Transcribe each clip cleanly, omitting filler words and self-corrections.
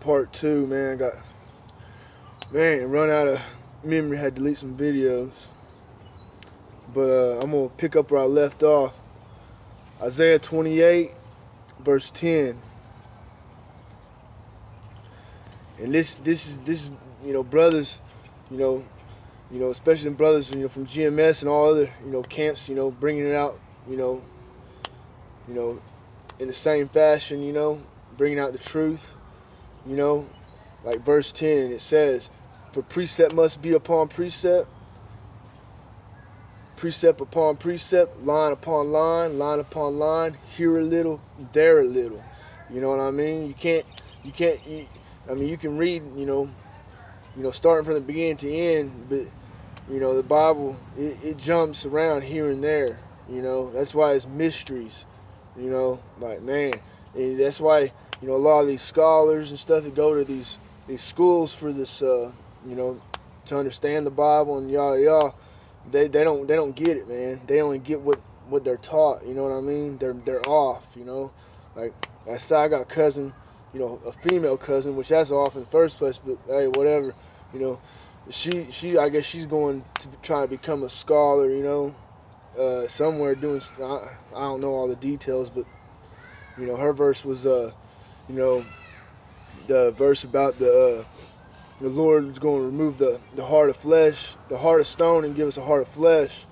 part 2, man. I got, man, run out of memory, had to delete some videos. But I'm going to pick up where I left off. Isaiah 28, verse 10. And this is, brothers, especially brothers, from GMS and all other, camps, bringing it out, in the same fashion, bringing out the truth, like verse 10, it says, for precept must be upon precept, precept upon precept, line upon line, line upon line, here a little, there a little. You know what I mean? You can read, starting from the beginning to end, but, the Bible, it jumps around here and there, that's why it's mysteries, like, man, that's why, a lot of these scholars and stuff that go to these schools for this, to understand the Bible and yada yada, they don't get it, man. They only get what they're taught, you know what I mean? They're off, like I said, I got a cousin, a female cousin, which that's off in the first place, but hey, whatever, she I guess she's going to try to become a scholar, somewhere doing, I don't know all the details, but her verse was the verse about the Lord is going to remove the heart of flesh, the heart of stone, and give us a heart of flesh,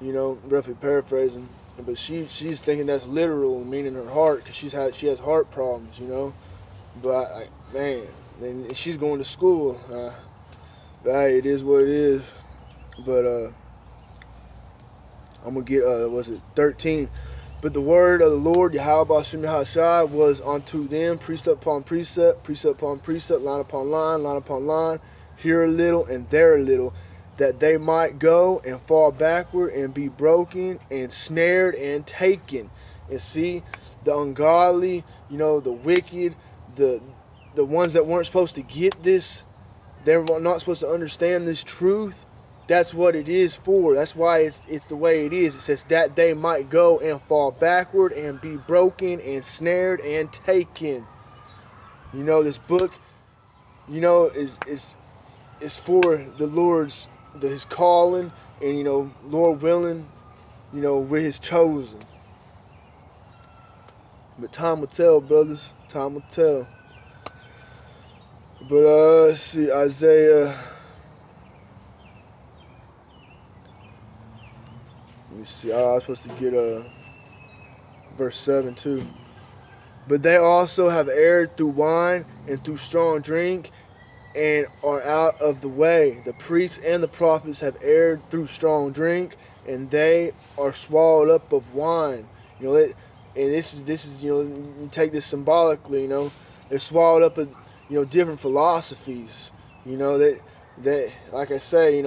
roughly paraphrasing. But she's thinking that's literal, meaning her heart, because she has heart problems, But man, and she's going to school. But hey, it is what it is. But I'm gonna get 13. But the word of the Lord, YAHAWASHI, was unto them precept upon precept, precept upon precept, line upon line, line upon line, here a little and there a little, that they might go and fall backward and be broken and snared and taken. And see, the ungodly, the wicked, the ones that weren't supposed to get this, they're not supposed to understand this truth. That's what it is for. That's why it's the way it is. It says that they might go and fall backward and be broken and snared and taken. This book, is for the Lord's, his calling, and Lord willing, we're his chosen. But time will tell, brothers. Time will tell. But let's see, Isaiah. Let me see. I was supposed to get verse 7 too. But they also have erred through wine and through strong drink, and are out of the way. The priests and the prophets have erred through strong drink, and they are swallowed up of wine. And this is you take this symbolically. They're swallowed up of different philosophies. That like I say,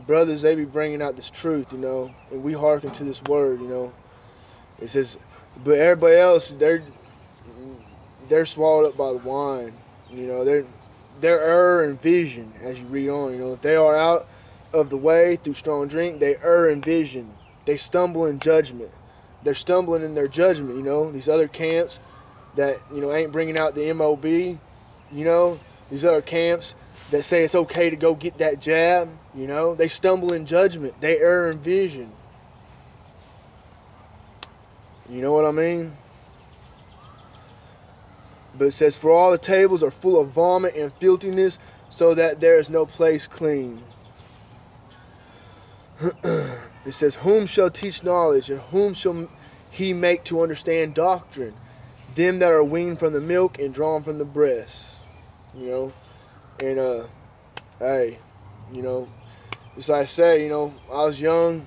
brothers, they be bringing out this truth, and we hearken to this word. It says, but everybody else, they're swallowed up by the wine. They're error in vision, as you read on. They are out of the way through strong drink. They err in vision. They stumble in judgment. They're stumbling in their judgment. These other camps that ain't bringing out the MOB. These other camps that say it's okay to go get that jab. They stumble in judgment. They err in vision. You know what I mean? But it says, for all the tables are full of vomit and filthiness, so that there is no place clean. It says, whom shall teach knowledge, and whom shall he make to understand doctrine? Them that are weaned from the milk and drawn from the breast. And hey, as I say, I was young,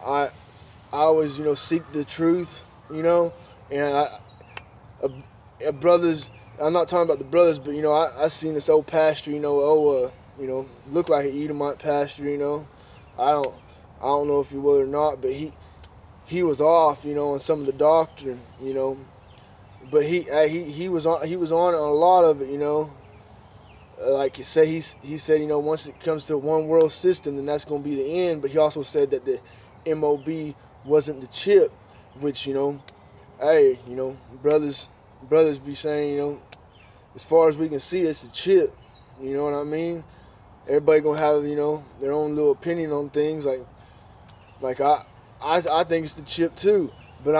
I always, seek the truth, and brothers, I'm not talking about the brothers, but I seen this old pastor, look like an Edomite pastor, I don't know if he was or not, but he was off, on some of the doctrine, but he was on a lot of it, like you say, he said, once it comes to a one world system, then that's going to be the end. But he also said that the MOB wasn't the chip, which, hey, brothers be saying, as far as we can see, it's a chip. You know what I mean? Everybody gonna have, you know, their own little opinion on things. Like I think it's the chip too. But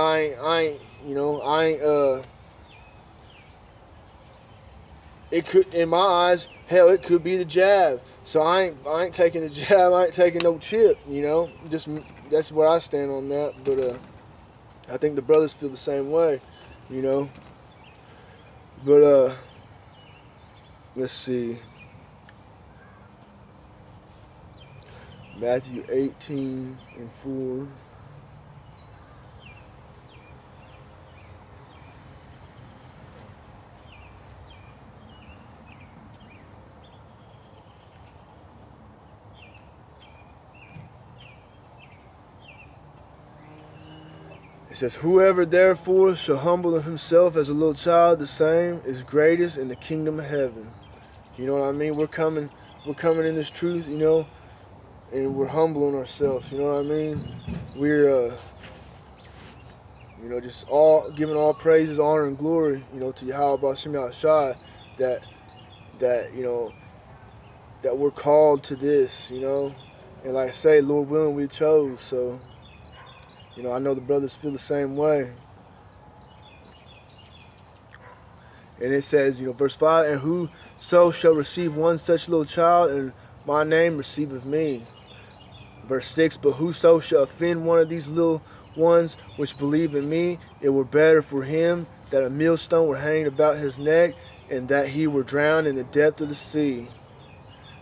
it could, in my eyes, hell, it could be the jab. So I ain't taking the jab. I ain't taking no chip. You know, just that's where I stand on that. But I think the brothers feel the same way. You know. But let's see. Matthew 18:4. It says, "Whoever therefore shall humble himself as a little child, the same is greatest in the kingdom of heaven." You know what I mean? We're coming in this truth, you know, and we're humbling ourselves. You know what I mean? We're, you know, just all giving all praises, honor, and glory, you know, to Yahawah BAHASHAM YAHAWASHI, that you know, that we're called to this, you know, and like I say, Lord willing, we chose. So, you know, I know the brothers feel the same way. And it says, you know, verse 5, "And whoso shall receive one such little child in my name receiveth me." Verse 6, "But whoso shall offend one of these little ones which believe in me, it were better for him that a millstone were hanged about his neck, and that he were drowned in the depth of the sea."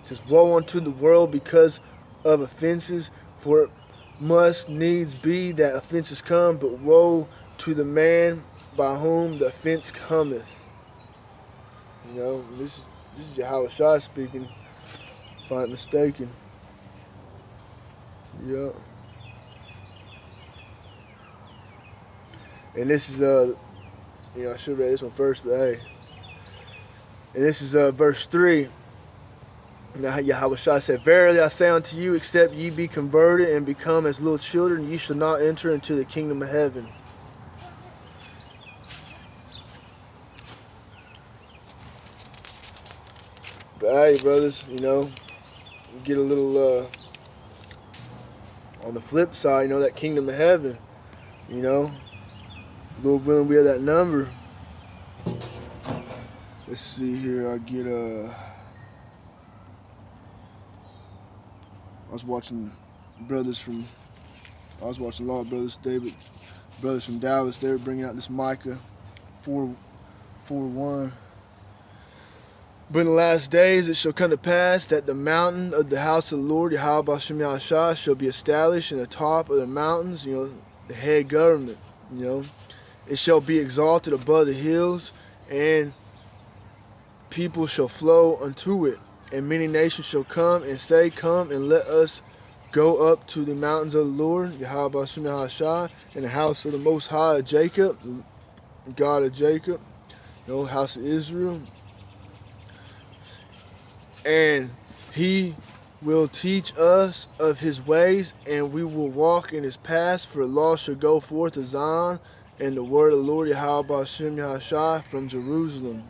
It says, "Woe unto the world because of offenses, for it must needs be that offenses come, but woe to the man by whom the offense cometh." You know, this is Yahawashi speaking, if I'm not mistaken. Yeah. And this is you know, I should have read this one first, but hey. And this is verse 3. Now Yahawashi said, "Verily I say unto you, except ye be converted and become as little children, ye shall not enter into the kingdom of heaven." But hey, brothers, you know, you get a little on the flip side, you know, that kingdom of heaven, you know, Lord willing, we have that number. Let's see here. I was watching I was watching a lot of brothers today, but brothers from Dallas, they were bringing out this Micah 4:1. "But in the last days it shall come to pass that the mountain of the house of the Lord, Yahawah BAHASHAM YAHAWASHI, shall be established in the top of the mountains," you know, the head government, you know. "It shall be exalted above the hills, and people shall flow unto it. And many nations shall come and say, Come and let us go up to the mountains of the Lord, Yahawah BAHASHAM YAHAWASHI, and the house of the Most High of Jacob," God of Jacob, you know, house of Israel. "And he will teach us of his ways, and we will walk in his paths. For law shall go forth of Zion, and the word of the Lord, Yahawah BAHASHAM YAHAWASHI, from Jerusalem."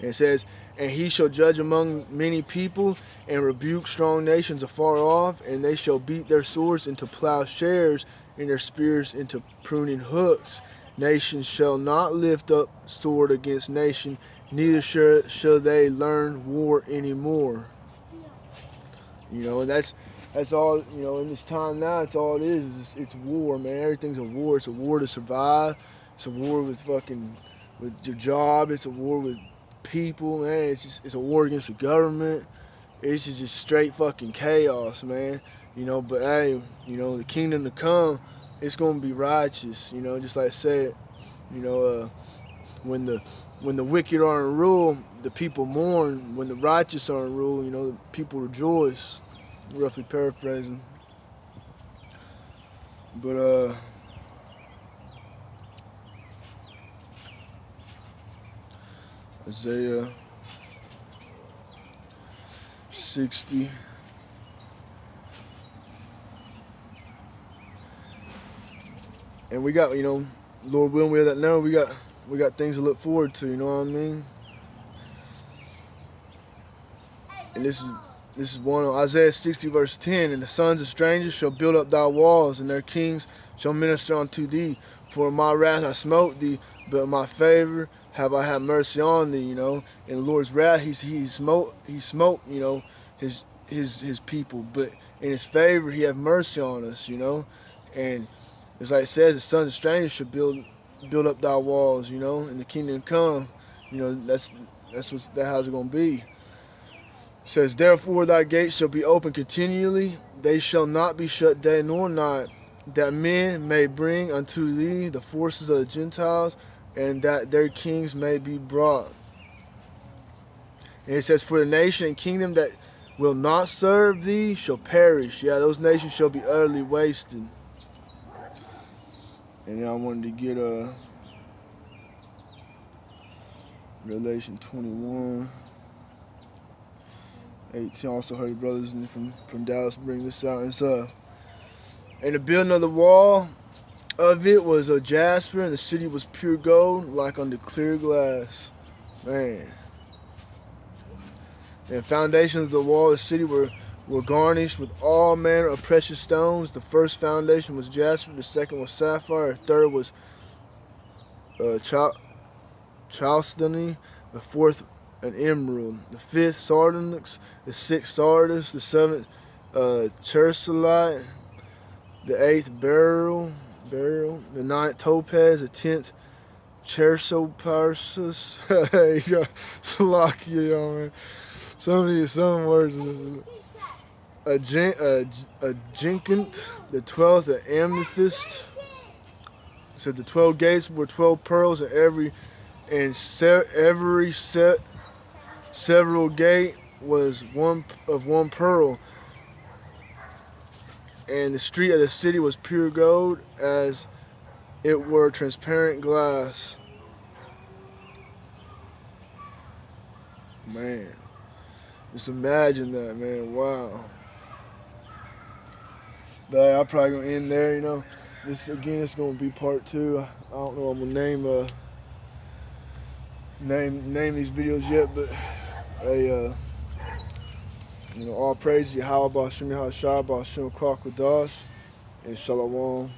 And it says, "And he shall judge among many people, and rebuke strong nations afar off, and they shall beat their swords into plowshares, and their spears into pruning hooks. Nation shall not lift up sword against nation, neither shall they learn war anymore." You know, and that's all, you know, in this time now, it's all it is. It's war, man. Everything's a war. It's a war to survive. It's a war with your job. It's a war with people, man. It's a war against the government. It's just straight fucking chaos, man. You know, but hey, you know, the kingdom to come, it's gonna be righteous. You know, just like I said, you know, when the wicked are in rule, the people mourn. When the righteous are in rule, you know, the people rejoice. Roughly paraphrasing. But Isaiah 60. And we got, you know, Lord willing, we have that now. We got we got things to look forward to. You know what I mean? And this is one of Isaiah 60 verse 10. And the sons of strangers shall build up thy walls, and their kings shall minister unto thee. For in my wrath I smote thee, but in my favor have I had mercy on thee. You know, in the Lord's wrath he smote you know his people, but in his favor he have mercy on us. You know, and it's like it says, the sons of strangers should build up thy walls. You know, and the kingdom come. You know, that's how it's gonna be. It says, therefore thy gates shall be open continually, they shall not be shut day nor night, that men may bring unto thee the forces of the Gentiles, and that their kings may be brought. And it says, for the nation and kingdom that will not serve thee shall perish. Yeah, those nations shall be utterly wasted. And then I wanted to get Revelation 21. 18. Also heard brothers from Dallas bring this out. It's and the building of the wall of it was a jasper, and the city was pure gold, like unto clear glass. Man. And foundations of the wall of the city were garnished with all manner of precious stones. The first foundation was jasper, the second was sapphire, the third was chalcedony, the fourth an emerald, the fifth sardonyx, the sixth sardis, the seventh chrysolite, the eighth beryl, the ninth topaz, the 10th chrysoprasus. Hey, you got Salakia, y'all, man. Some words. A jinkant, the 12th an amethyst. It said the 12 gates were 12 pearls, and every several gate was one pearl, and the street of the city was pure gold, as it were transparent glass. Man, just imagine that, man. Wow. But I'm probably gonna end there. You know, this again, it's gonna be part 2. I don't know what I'm gonna name these videos yet, but you know, all praise YAHAWAH, BAHASHAM, YAHAWASHI, BAHASHAM, QADASH, and Shalom.